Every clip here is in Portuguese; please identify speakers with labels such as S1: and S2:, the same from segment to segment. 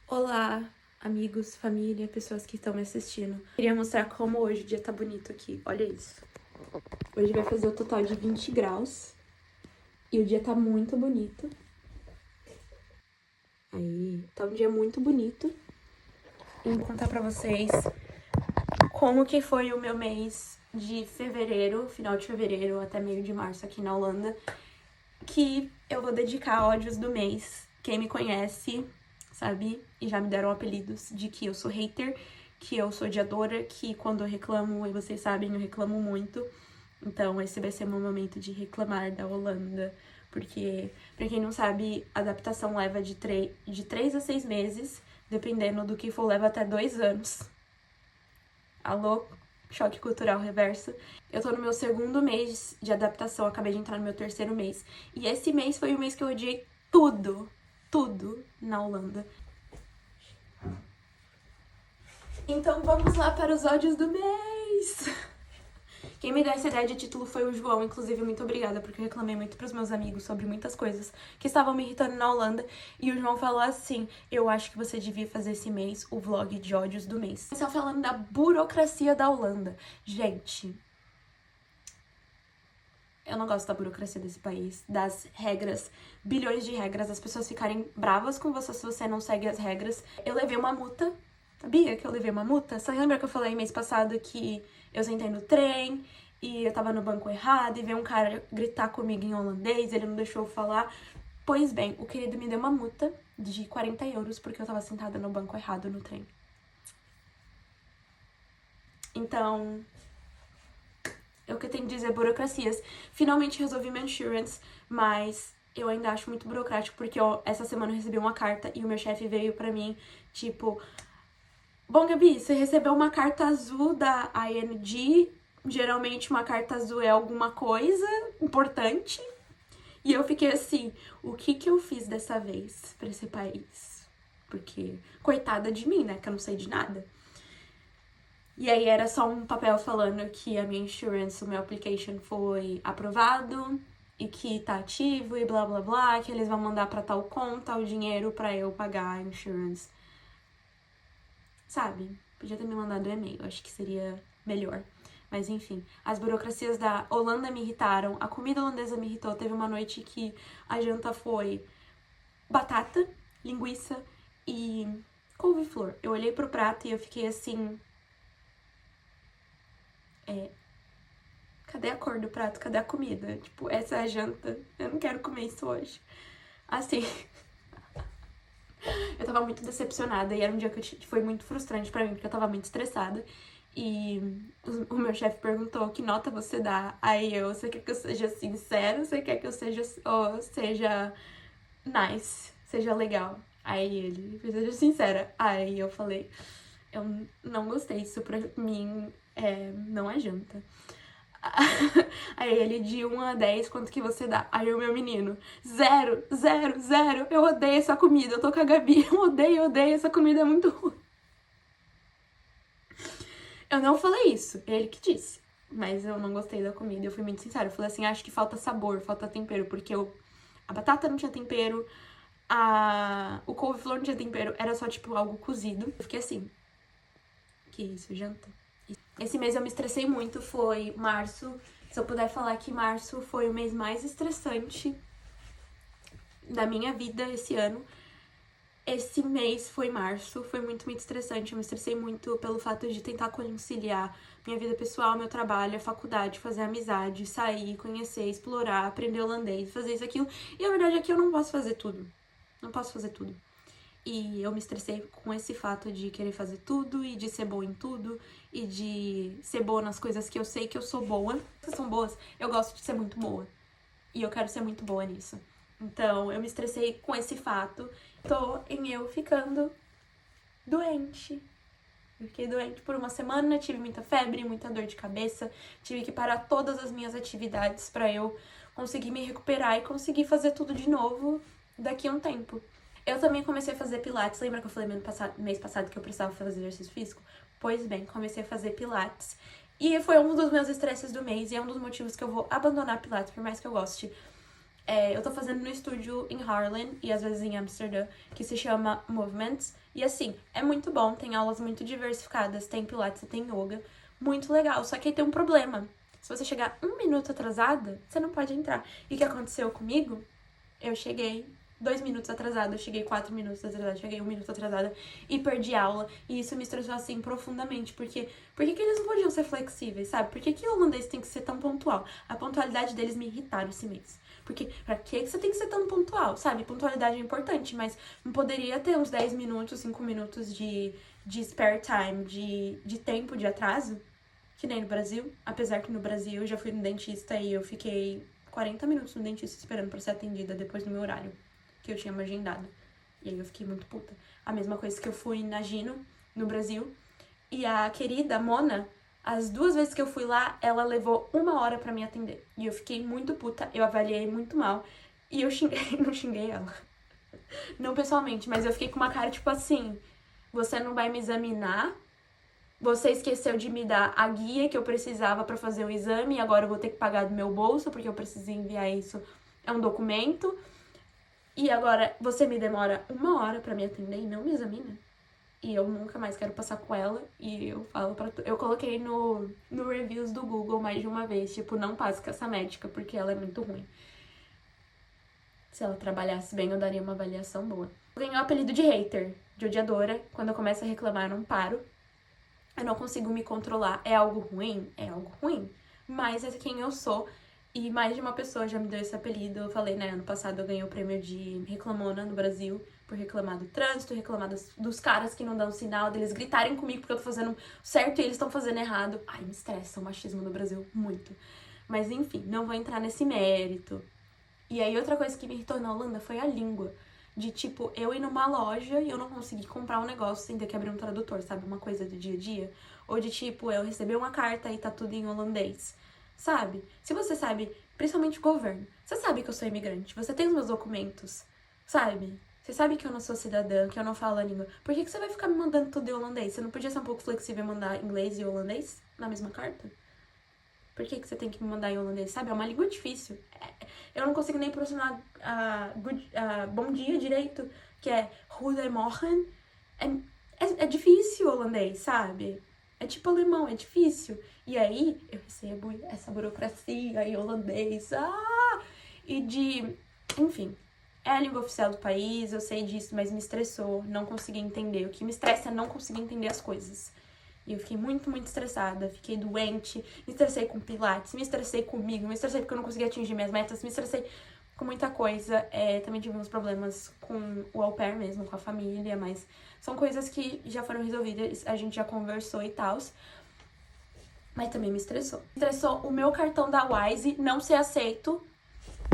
S1: Olá, amigos, família, pessoas que estão me assistindo. Queria mostrar como hoje o dia tá bonito aqui. Olha isso. Hoje vai fazer o total de 20 graus e o dia tá muito bonito. Aí, tá um dia muito bonito. E vou contar pra vocês como que foi o meu mês de fevereiro, final de fevereiro até meio de março aqui na Holanda, que eu vou dedicar a ódios do mês. Quem me conhece sabe, e já me deram apelidos de que eu sou hater, que eu sou odiadora, que quando eu reclamo, e vocês sabem, eu reclamo muito. Então esse vai ser meu momento de reclamar da Holanda, porque, pra quem não sabe, a adaptação leva de 3 a 6 meses, dependendo do que for, leva até 2 anos. Alô? Choque cultural reverso. Eu tô no meu segundo mês de adaptação, acabei de entrar no meu terceiro mês. E esse mês foi o mês que eu odiei tudo na Holanda. Então vamos lá para os ódios do mês! Quem me deu essa ideia de título foi o João, inclusive muito obrigada, porque eu reclamei muito pros meus amigos sobre muitas coisas que estavam me irritando na Holanda, e o João falou assim: eu acho que você devia fazer esse mês o vlog de ódios do mês. Estão falando da burocracia da Holanda. Gente, eu não gosto da burocracia desse país, das regras, bilhões de regras, as pessoas ficarem bravas com você se você não segue as regras. Eu levei uma multa, sabia que eu levei uma multa? Você lembra que eu falei mês passado que eu sentei no trem e eu tava no banco errado e veio um cara gritar comigo em holandês, ele não deixou eu falar? Pois bem, o querido me deu uma multa de 40 euros porque eu tava sentada no banco errado no trem. Então, o que eu tenho que dizer, burocracias. Finalmente resolvi meu insurance, mas eu ainda acho muito burocrático, porque essa semana eu recebi uma carta e o meu chefe veio pra mim, tipo... Bom, Gabi, você recebeu uma carta azul da ING, geralmente uma carta azul é alguma coisa importante, e eu fiquei assim, o que eu fiz dessa vez pra esse país? Porque, coitada de mim, né, que eu não sei de nada. E aí era só um papel falando que a minha insurance, o meu application foi aprovado e que tá ativo e blá blá blá, que eles vão mandar pra tal conta o dinheiro pra eu pagar a insurance. Sabe? Podia ter me mandado um e-mail, acho que seria melhor. Mas enfim, as burocracias da Holanda me irritaram, a comida holandesa me irritou. Teve uma noite que a janta foi batata, linguiça e couve-flor. Eu olhei pro prato e eu fiquei assim... cadê a cor do prato? Cadê a comida? Tipo, essa é a janta. Eu não quero comer isso hoje. Assim, eu tava muito decepcionada e era um dia que foi muito frustrante pra mim, porque eu tava muito estressada. E o meu chefe perguntou que nota você dá. Aí você quer que eu seja sincero? Você quer que eu seja nice, seja legal? Aí ele, seja sincera. Aí eu falei, eu não gostei, isso pra mim não é janta. Aí ele, de 1 a 10, quanto que você dá? Aí o meu menino, 0, 0, 0, eu odeio essa comida, eu tô com a Gabi, eu odeio, essa comida é muito ruim. Eu não falei isso, ele que disse, mas eu não gostei da comida, eu fui muito sincera, eu falei assim, acho que falta sabor, falta tempero, porque a batata não tinha tempero, o couve-flor não tinha tempero, era só tipo algo cozido. Eu fiquei assim, que isso, janta? Esse mês eu me estressei muito, foi março. Se eu puder falar que março foi o mês mais estressante da minha vida esse ano. Esse mês foi março, foi muito estressante. Eu me estressei muito pelo fato de tentar conciliar minha vida pessoal, meu trabalho, a faculdade, fazer amizade, sair, conhecer, explorar, aprender holandês, fazer isso, aquilo. E a verdade é que eu não posso fazer tudo. Não posso fazer tudo. E eu me estressei com esse fato de querer fazer tudo e de ser boa em tudo e de ser boa nas coisas que eu sei que eu sou boa. Se são boas, eu gosto de ser muito boa. E eu quero ser muito boa nisso. Então, eu me estressei com esse fato. Tô em eu ficando doente. Eu fiquei doente por uma semana, tive muita febre, muita dor de cabeça. Tive que parar todas as minhas atividades pra eu conseguir me recuperar e conseguir fazer tudo de novo daqui a um tempo. Eu também comecei a fazer pilates. Lembra que eu falei mês passado que eu precisava fazer exercício físico? Pois bem, comecei a fazer pilates. E foi um dos meus estresses do mês e é um dos motivos que eu vou abandonar pilates, por mais que eu goste. Eu tô fazendo no estúdio em Haarlem e às vezes em Amsterdã, que se chama Movements. E assim, é muito bom, tem aulas muito diversificadas, tem pilates, tem yoga, muito legal. Só que aí tem um problema. Se você chegar 1 minuto atrasada, você não pode entrar. E o que aconteceu comigo? Eu cheguei 2 minutos atrasada, eu cheguei 4 minutos atrasada, eu cheguei 1 minuto atrasada e perdi aula. E isso me estressou assim profundamente, porque por que eles não podiam ser flexíveis, sabe? Por que o holandês tem que ser tão pontual? A pontualidade deles me irritaram esse mês. Porque pra que você tem que ser tão pontual, sabe? Pontualidade é importante, mas não poderia ter uns 10 minutos, 5 minutos de spare time, de tempo de atraso? Que nem no Brasil. Apesar que no Brasil eu já fui no dentista e eu fiquei 40 minutos no dentista esperando pra ser atendida depois do meu horário, que eu tinha agendado. E aí eu fiquei muito puta. A mesma coisa que eu fui na Gino, no Brasil. E a querida Mona, as 2 vezes que eu fui lá, ela levou 1 hora pra me atender. E eu fiquei muito puta, eu avaliei muito mal. E eu xinguei, não xinguei ela. Não pessoalmente, mas eu fiquei com uma cara tipo assim: você não vai me examinar? Você esqueceu de me dar a guia que eu precisava pra fazer o exame e agora eu vou ter que pagar do meu bolso porque eu preciso enviar isso. É um documento. E agora você me demora 1 hora pra me atender e não me examina? E eu nunca mais quero passar com ela. E eu falo pra tu. Eu coloquei no reviews do Google mais de uma vez, tipo, não passe com essa médica porque ela é muito ruim. Se ela trabalhasse bem, eu daria uma avaliação boa. Eu ganhei o apelido de hater, de odiadora. Quando eu começo a reclamar, eu não paro. Eu não consigo me controlar. É algo ruim? É algo ruim. Mas é quem eu sou. E mais de uma pessoa já me deu esse apelido. Eu falei, né, ano passado eu ganhei o prêmio de reclamona no Brasil, por reclamar do trânsito, reclamar dos caras que não dão sinal, deles gritarem comigo porque eu tô fazendo certo e eles estão fazendo errado. Ai, me estressa o machismo no Brasil, muito. Mas enfim, não vou entrar nesse mérito. E aí outra coisa que me irritou na Holanda foi a língua. De, tipo, eu ir numa loja e eu não conseguir comprar um negócio sem ter que abrir um tradutor, sabe? Uma coisa do dia a dia. Ou de, tipo, eu receber uma carta e tá tudo em holandês, sabe? Se você sabe, principalmente o governo, você sabe que eu sou imigrante, você tem os meus documentos, sabe? Você sabe que eu não sou cidadã, que eu não falo a língua. Por que você vai ficar me mandando tudo em holandês? Você não podia ser um pouco flexível e mandar inglês e holandês na mesma carta? Por que você tem que me mandar em holandês? Sabe, é uma língua difícil. Eu não consigo nem pronunciar bom dia direito, que é Goedemorgen. É difícil o holandês, sabe? É tipo alemão, é difícil. E aí, eu recebo essa burocracia em holandês. Enfim, é a língua oficial do país, eu sei disso, mas me estressou, não consegui entender. O que me estressa é não conseguir entender as coisas. E eu fiquei muito, muito estressada, fiquei doente, me estressei com pilates, me estressei comigo, me estressei porque eu não conseguia atingir minhas metas, me estressei com muita coisa. Também tive uns problemas com o au pair mesmo, com a família, mas são coisas que já foram resolvidas, a gente já conversou e tal. Mas também me estressou. Estressou o meu cartão da Wise não ser aceito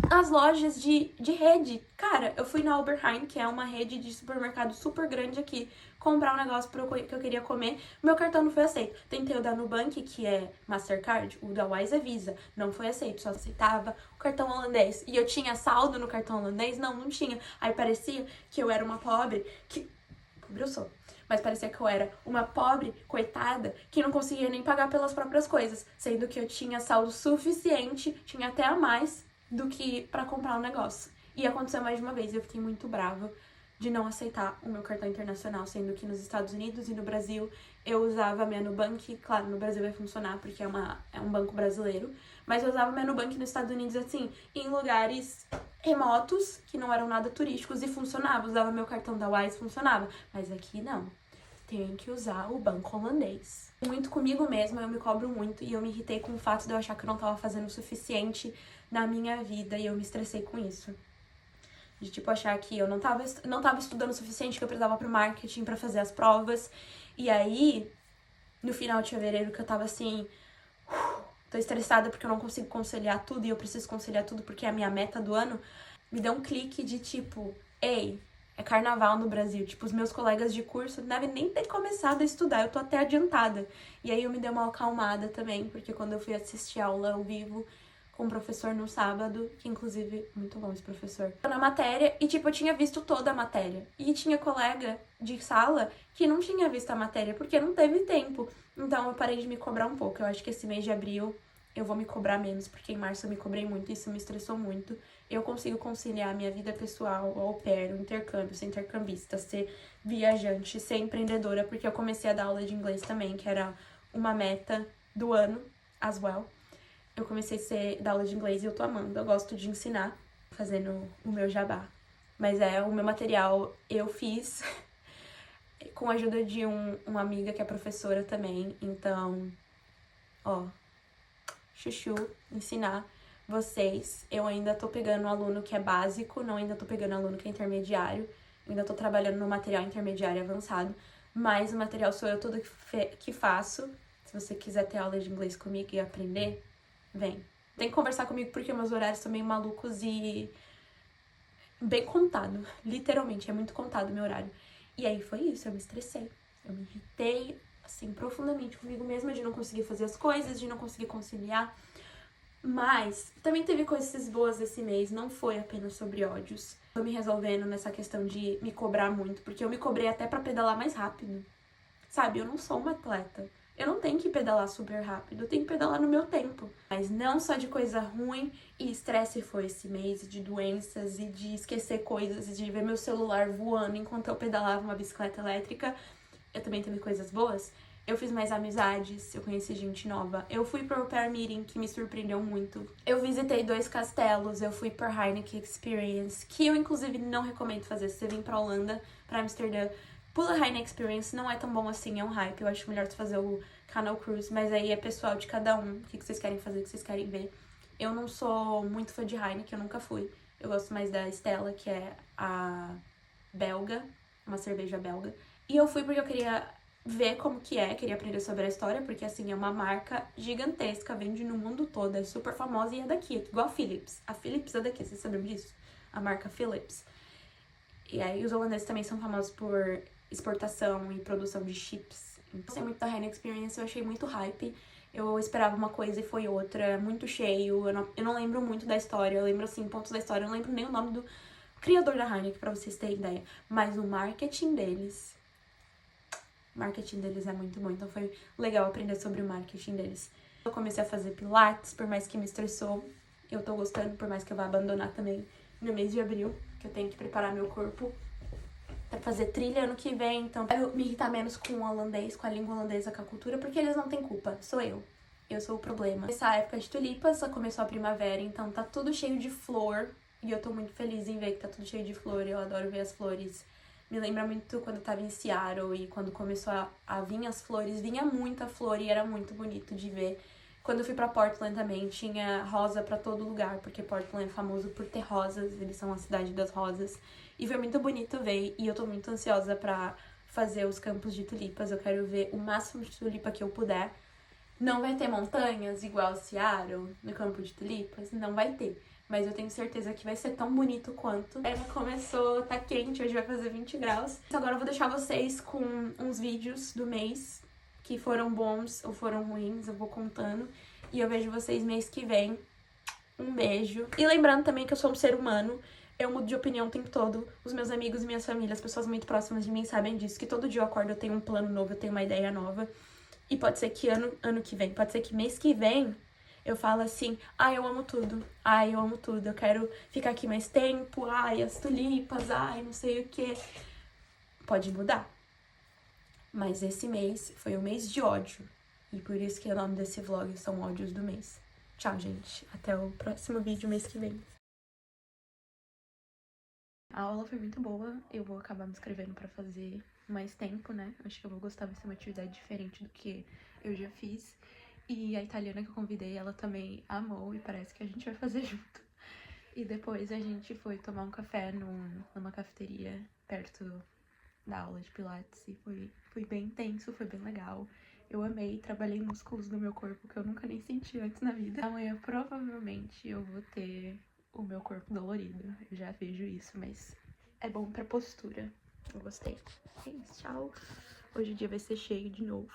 S1: nas lojas de rede. Cara, eu fui na Alberheim, que é uma rede de supermercado super grande aqui, comprar um negócio que eu queria comer. Meu cartão não foi aceito. Tentei o da Nubank, que é Mastercard, o da Wise é Visa. Não foi aceito, só aceitava o cartão holandês. E eu tinha saldo no cartão holandês? Não tinha. Aí parecia que eu era uma pobre, pobre eu sou. Mas parecia que eu era uma pobre, coitada, que não conseguia nem pagar pelas próprias coisas. Sendo que eu tinha saldo suficiente, tinha até a mais do que pra comprar um negócio. E aconteceu mais de uma vez, eu fiquei muito brava de não aceitar o meu cartão internacional, sendo que nos Estados Unidos e no Brasil eu usava a minha Nubank. Claro, no Brasil vai funcionar porque é um banco brasileiro, mas eu usava a minha Nubank nos Estados Unidos, assim, em lugares remotos, que não eram nada turísticos, e funcionava. Usava meu cartão da Wise, funcionava. Mas aqui não. Tenho que usar o banco holandês. Muito comigo mesma, eu me cobro muito e eu me irritei com o fato de eu achar que eu não tava fazendo o suficiente na minha vida e eu me estressei com isso. De, tipo, achar que eu não tava estudando o suficiente, que eu precisava pro marketing pra fazer as provas. E aí, no final de fevereiro, que eu tava assim, tô estressada porque eu não consigo conciliar tudo e eu preciso conciliar tudo porque é a minha meta do ano, me deu um clique de tipo, ei, é carnaval no Brasil. Tipo, os meus colegas de curso devem nem ter começado a estudar, eu tô até adiantada. E aí eu me dei uma acalmada também, porque quando eu fui assistir aula ao vivo com o professor no sábado, que inclusive, muito bom esse professor, na matéria, e tipo, eu tinha visto toda a matéria. E tinha colega de sala que não tinha visto a matéria, porque não teve tempo. Então eu parei de me cobrar um pouco. Eu acho que esse mês de abril eu vou me cobrar menos, porque em março eu me cobrei muito e isso me estressou muito. Eu consigo conciliar a minha vida pessoal, o au pair, o intercâmbio, ser intercambista, ser viajante, ser empreendedora, porque eu comecei a dar aula de inglês também, que era uma meta do ano, as well. Eu comecei a dar aula de inglês e eu tô amando. Eu gosto de ensinar, fazendo o meu jabá. Mas o meu material eu fiz com a ajuda de uma amiga que é professora também. Então, ó, chuchu, ensinar vocês. Eu ainda tô pegando aluno que é básico, não ainda tô pegando aluno que é intermediário. Ainda tô trabalhando no material intermediário avançado. Mas o material sou eu tudo que faço. Se você quiser ter aula de inglês comigo e aprender, vem. Tem que conversar comigo porque meus horários são meio malucos e bem contado. Literalmente, é muito contado o meu horário. E aí foi isso, eu me estressei. Eu me irritei, assim, profundamente comigo mesma de não conseguir fazer as coisas, de não conseguir conciliar. Mas também teve coisas boas esse mês, não foi apenas sobre ódios. Tô me resolvendo nessa questão de me cobrar muito, porque eu me cobrei até pra pedalar mais rápido. Sabe, eu não sou uma atleta. Eu não tenho que pedalar super rápido, eu tenho que pedalar no meu tempo. Mas não só de coisa ruim e estresse foi esse mês, de doenças e de esquecer coisas e de ver meu celular voando enquanto eu pedalava uma bicicleta elétrica. Eu também teve coisas boas. Eu fiz mais amizades, eu conheci gente nova. Eu fui pro Pair Meeting, que me surpreendeu muito. Eu visitei 2 castelos, eu fui pro Heineken Experience, que eu inclusive não recomendo fazer. Se você vir pra Holanda, pra Amsterdã, pula Heineken Experience, não é tão bom assim, é um hype. Eu acho melhor você fazer o Canal Cruise, mas aí é pessoal de cada um, o que vocês querem fazer, o que vocês querem ver. Eu não sou muito fã de Heineken, eu nunca fui. Eu gosto mais da Stella, que é a belga, uma cerveja belga. E eu fui porque eu queria ver como que queria aprender sobre a história, porque assim, é uma marca gigantesca, vende no mundo todo, é super famosa e é daqui, igual a Philips. A Philips é daqui, vocês sabiam disso? A marca Philips. E aí os holandeses também são famosos por exportação e produção de chips. Então, eu gostei muito da Heineken Experience, eu achei muito hype. Eu esperava uma coisa e foi outra, muito cheio. Eu não lembro muito da história, eu lembro assim, pontos da história, eu não lembro nem o nome do criador da Heineken, pra vocês terem ideia. Mas o marketing deles é muito bom, então foi legal aprender sobre o marketing deles. Eu comecei a fazer pilates, por mais que me estressou, eu tô gostando, por mais que eu vá abandonar também no mês de abril, que eu tenho que preparar meu corpo pra fazer trilha ano que vem, então eu me irritar menos com o holandês, com a língua holandesa, com a cultura, porque eles não têm culpa, sou eu sou o problema. Essa época de tulipas, começou a primavera, então tá tudo cheio de flor, e eu tô muito feliz em ver que tá tudo cheio de flor, eu adoro ver as flores. Me lembra muito quando eu tava em Seattle e quando começou a vir as flores, vinha muita flor e era muito bonito de ver. Quando eu fui pra Portland também, tinha rosa pra todo lugar, porque Portland é famoso por ter rosas, eles são a cidade das rosas. E foi muito bonito ver, e eu tô muito ansiosa pra fazer os campos de tulipas, eu quero ver o máximo de tulipa que eu puder. Não vai ter montanhas igual Seattle, no campo de tulipas, não vai ter. Mas eu tenho certeza que vai ser tão bonito quanto. Começou, tá quente, hoje vai fazer 20 graus. Agora eu vou deixar vocês com uns vídeos do mês que foram bons ou foram ruins, eu vou contando. E eu vejo vocês mês que vem. Um beijo. E lembrando também que eu sou um ser humano, eu mudo de opinião o tempo todo. Os meus amigos, minhas famílias, pessoas muito próximas de mim sabem disso, que todo dia eu acordo, eu tenho um plano novo, eu tenho uma ideia nova. E pode ser que ano que vem, pode ser que mês que vem eu falo assim, eu amo tudo, eu amo tudo, eu quero ficar aqui mais tempo, as tulipas, não sei o que. Pode mudar. Mas esse mês foi o mês de ódio. E por isso que o nome desse vlog são ódios do mês. Tchau, gente. Até o próximo vídeo mês que vem. A aula foi muito boa. Eu vou acabar me inscrevendo pra fazer mais tempo, né? Acho que eu vou gostar, vai ser uma atividade diferente do que eu já fiz. E a italiana que eu convidei, ela também amou e parece que a gente vai fazer junto. E depois a gente foi tomar um café numa cafeteria perto da aula de pilates e foi bem intenso, foi bem legal. Eu amei, trabalhei músculos do meu corpo que eu nunca nem senti antes na vida. Amanhã provavelmente eu vou ter o meu corpo dolorido, eu já vejo isso, mas é bom pra postura. Eu gostei. É isso, tchau. Hoje o dia vai ser cheio de novo.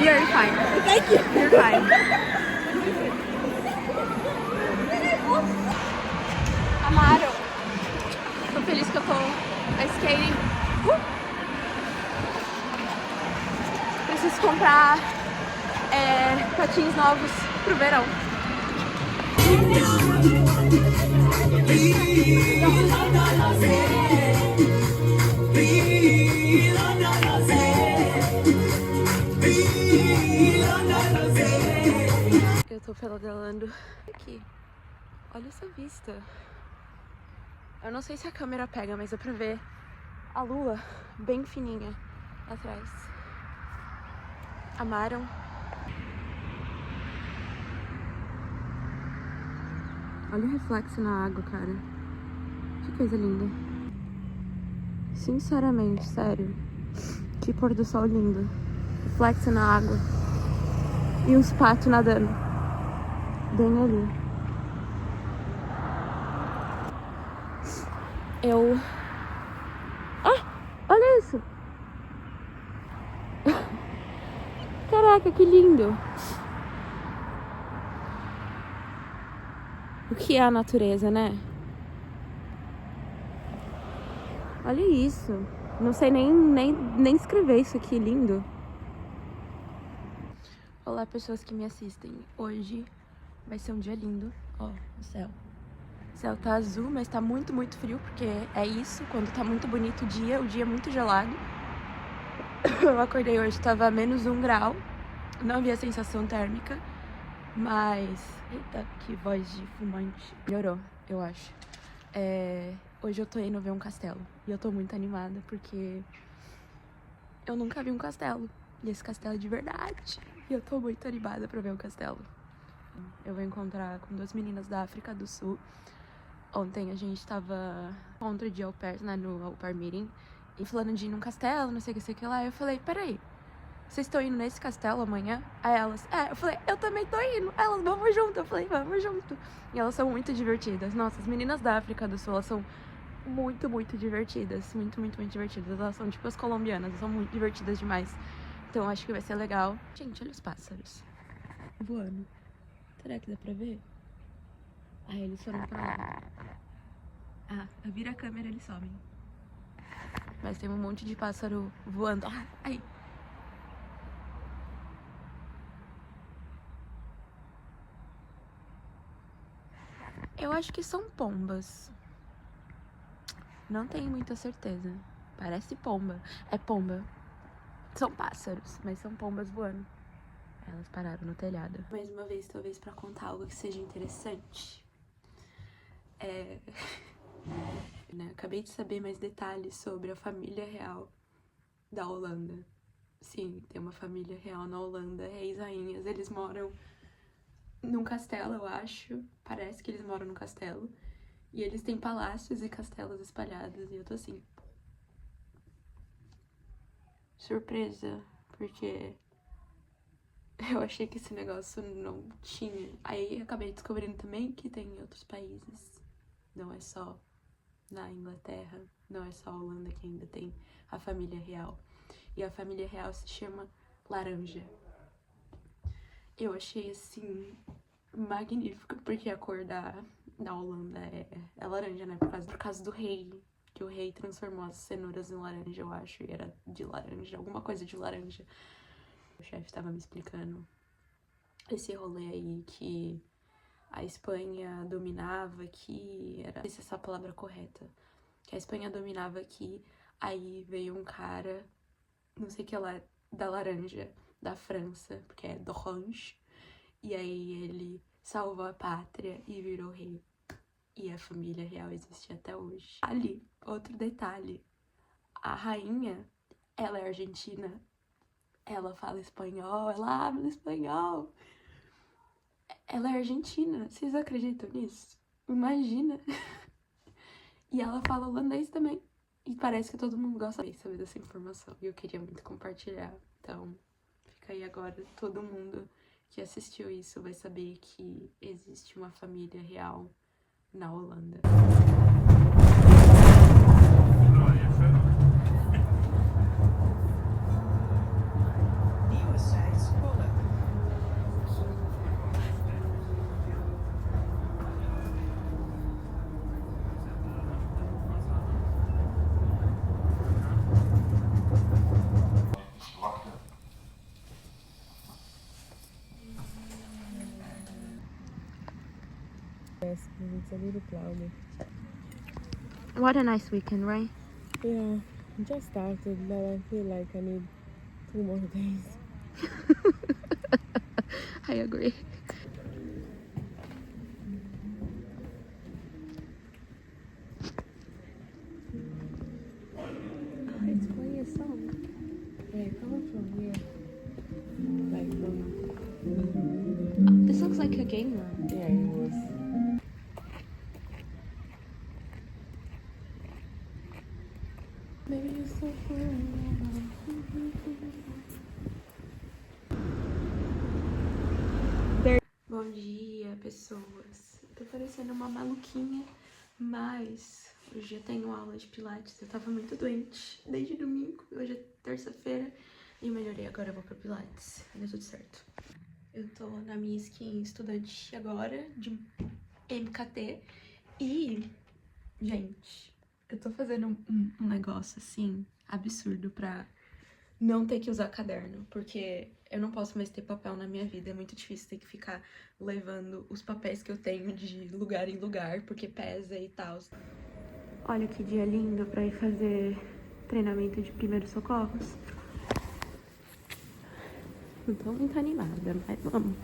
S1: You're fine. Thank you. You're fine. Amaro. Tô feliz que eu tô skating. Preciso comprar patins novos pro verão. tô pedalando aqui. Olha essa vista. Eu não sei se a câmera pega, mas dá pra ver a lua bem fininha atrás. Amaram. Olha o reflexo na água, cara. Que coisa linda. Sinceramente, sério. Que pôr do sol lindo. Reflexo na água. E uns patos nadando. Bem ali. Olha isso! Caraca, que lindo! O que é a natureza, né? Olha isso. Não sei nem escrever isso aqui, lindo. Olá, pessoas que me assistem. Hoje vai ser um dia lindo. Ó, o céu. O céu tá azul, mas tá muito, muito frio, porque é isso, quando tá muito bonito o dia é muito gelado. Eu acordei hoje, tava a -1 grau. Não havia sensação térmica, mas... Eita, que voz de fumante. Melhorou, eu acho. Hoje eu tô indo ver um castelo. E eu tô muito animada, porque eu nunca vi um castelo. E esse castelo é de verdade. E eu tô muito animada pra ver o castelo. Eu vou encontrar com 2 meninas da África do Sul. Ontem a gente tava contra de au pair, né, no au pair meeting. E falando de ir num castelo, não sei o que lá. Eu falei, peraí, vocês estão indo nesse castelo amanhã? Aí elas, eu falei, eu também tô indo. Elas, vamos junto. Eu falei, vamos junto. E elas são muito divertidas. Nossa, as meninas da África do Sul, elas são muito, muito divertidas. Muito, muito, muito divertidas. Elas são tipo as colombianas, elas são muito divertidas demais. Então acho que vai ser legal. Gente, olha os pássaros voando. Será que dá pra ver? Ah, eles foram pra lá. Ah, vira a câmera, eles somem. Mas tem um monte de pássaro voando. Ah, aí. Eu acho que são pombas. Não tenho muita certeza. Parece pomba. É pomba. São pássaros, mas são pombas voando. Elas pararam no telhado. Mais uma vez, talvez pra contar algo que seja interessante. Acabei de saber mais detalhes sobre a família real da Holanda. Sim, tem uma família real na Holanda, reis, rainhas. Eles moram num castelo, eu acho. Parece que eles moram num castelo. E eles têm palácios e castelos espalhados. E eu tô assim... surpresa, porque eu achei que esse negócio não tinha. Aí acabei descobrindo também que tem em outros países. Não é só na Inglaterra, não é só a Holanda que ainda tem a família real. E a família real se chama Laranja. Eu achei, assim, magnífico, porque a cor da Holanda é laranja, né? Por causa do rei, que o rei transformou as cenouras em laranja, eu acho, e era de laranja, alguma coisa de laranja. O chefe tava me explicando esse rolê aí que a Espanha dominava aqui, não sei se essa é a palavra correta, que a Espanha dominava aqui, aí veio um cara, não sei o que lá, da laranja, da França, porque é d'orange, e aí ele salvou a pátria e virou rei. E a família real existe até hoje. Ali, outro detalhe, a rainha, ela é argentina, ela fala espanhol, ela habla espanhol. Ela é argentina, vocês acreditam nisso? Imagina! E ela fala holandês também. E parece que todo mundo gosta de saber dessa informação. E eu queria muito compartilhar. Então, fica aí agora. Todo mundo que assistiu isso vai saber que existe uma família real na Holanda.
S2: Yes, it's a little cloudy.
S1: What a nice weekend, right?
S2: Yeah, just started, but I feel like I need 2 more days.
S1: I agree.
S2: from here. Like from...
S1: This looks like a game room.
S2: Yeah, it was. Maybe you're so cool.
S1: Bom dia, pessoas. Eu tô parecendo uma maluquinha, mas hoje eu tenho aula de pilates. Eu tava muito doente desde domingo, hoje é terça-feira e eu melhorei, agora eu vou pro pilates. Deu tudo certo. Eu tô na minha skin estudante agora, de MKT, e, gente, eu tô fazendo um negócio, assim, absurdo pra não ter que usar caderno, porque eu não posso mais ter papel na minha vida, é muito difícil ter que ficar levando os papéis que eu tenho de lugar em lugar, porque pesa e tal. Olha que dia lindo pra ir fazer treinamento de primeiros socorros. Não tô muito animada, mas vamos.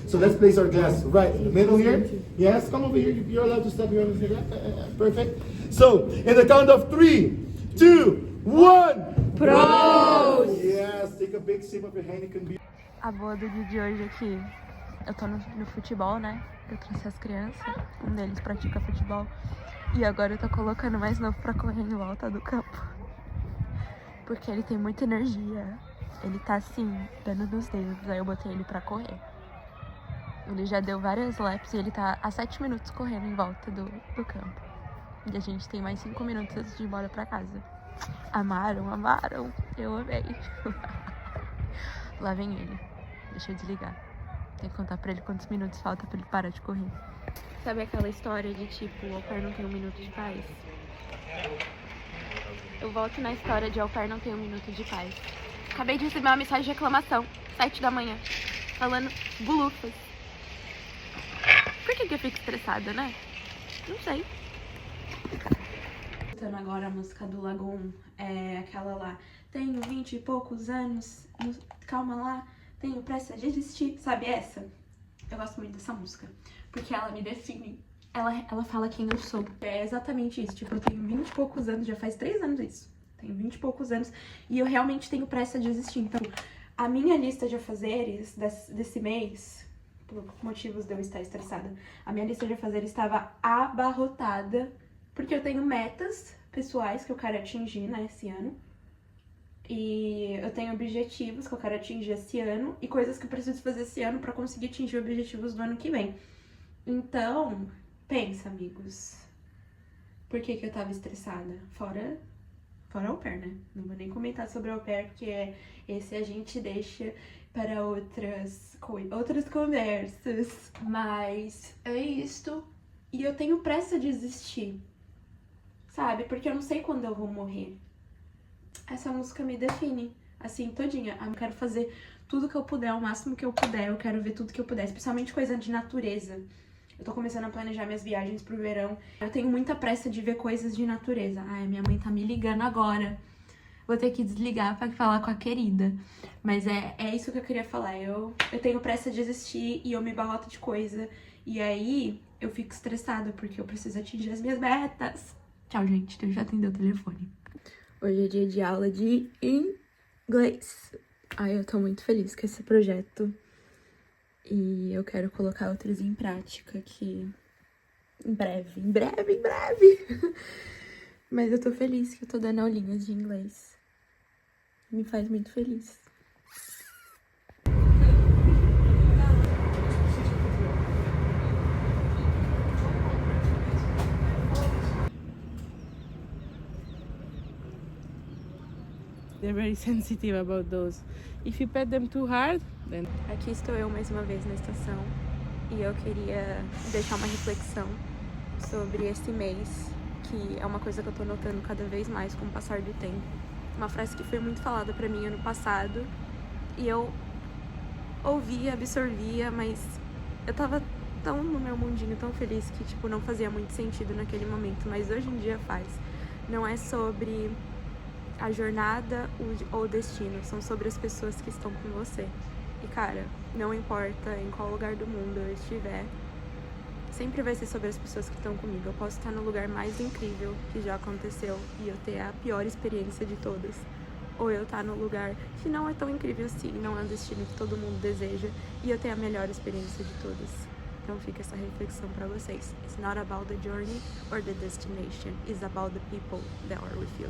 S3: So let's place our glass right in the middle here. Yes, come over here. You're allowed to step here. Perfect. So, in the count of 3, 2, 1. Pros! Yes, take a big sip of your hand. It can be.
S1: A boa do dia de hoje é que eu tô no futebol, né? Eu trouxe as crianças, um deles pratica futebol. E agora eu tô colocando o mais novo pra correr em volta do campo. Porque ele tem muita energia. Ele tá assim, dando nos dedos. Aí eu botei ele pra correr. Ele já deu várias laps e ele tá há 7 minutos correndo em volta do campo. E a gente tem mais 5 minutos antes de ir embora pra casa. Amaram, eu amei. Lá vem ele. Deixa eu desligar. Tem que contar pra ele quantos minutos falta pra ele parar de correr. Sabe aquela história de tipo, o au pair não tem um minuto de paz? Eu volto na história de au pair não tem um minuto de paz. Acabei de receber uma mensagem de reclamação, 7 da manhã, falando bulufas. Por que eu fico estressada, né? Não sei. Escutando agora a música do Lagoon, é aquela lá. Tenho 20 e poucos anos, calma lá, tenho pressa de desistir. Sabe essa? Eu gosto muito dessa música, porque ela me define. Ela fala quem eu sou. É exatamente isso. Tipo, eu tenho 20 e poucos anos, já faz 3 anos isso. Tenho 20 e poucos anos e eu realmente tenho pressa de desistir. Então, a minha lista de afazeres desse mês, por motivos de eu estar estressada, a minha lista de afazeres estava abarrotada, porque eu tenho metas pessoais que eu quero atingir, né, esse ano. E eu tenho objetivos que eu quero atingir esse ano e coisas que eu preciso fazer esse ano pra conseguir atingir objetivos do ano que vem. Então, pensa, amigos, por que eu tava estressada? Fora au pair, né? Não vou nem comentar sobre au pair, porque esse a gente deixa para outras conversas. Mas é isto. E eu tenho pressa de desistir, sabe? Porque eu não sei quando eu vou morrer. Essa música me define, assim, todinha. Eu quero fazer tudo que eu puder, o máximo que eu puder. Eu quero ver tudo que eu puder, especialmente coisa de natureza. Eu tô começando a planejar minhas viagens pro verão. Eu tenho muita pressa de ver coisas de natureza. Ai, minha mãe tá me ligando agora. Vou ter que desligar pra falar com a querida. Mas é isso que eu queria falar. Eu tenho pressa de desistir e eu me barroto de coisa. E aí eu fico estressada porque eu preciso atingir as minhas metas. Tchau, gente. Deixa eu atender o telefone. Hoje é dia de aula de inglês. Ai, eu tô muito feliz com esse projeto. E eu quero colocar outros em prática aqui em breve. Mas eu tô feliz que eu tô dando aulinhas de inglês. Me faz muito feliz.
S2: They're very sensitive about those. If you pet them too hard, then...
S1: Aqui estou eu mais uma vez na estação e eu queria deixar uma reflexão sobre esse mês, que é uma coisa que eu tô notando cada vez mais com o passar do tempo. Uma frase que foi muito falada pra mim ano passado, e eu ouvia, absorvia, mas eu tava tão no meu mundinho, tão feliz, que, tipo, não fazia muito sentido naquele momento, mas hoje em dia faz. Não é sobre a jornada ou o destino, são sobre as pessoas que estão com você. E, cara, não importa em qual lugar do mundo eu estiver, sempre vai ser sobre as pessoas que estão comigo. Eu posso estar no lugar mais incrível que já aconteceu e eu ter a pior experiência de todas. Ou eu estar no lugar que não é tão incrível assim, não é um destino que todo mundo deseja, e eu ter a melhor experiência de todas. Então fica essa reflexão pra vocês. It's not about the journey or the destination, it's about the people that are with you.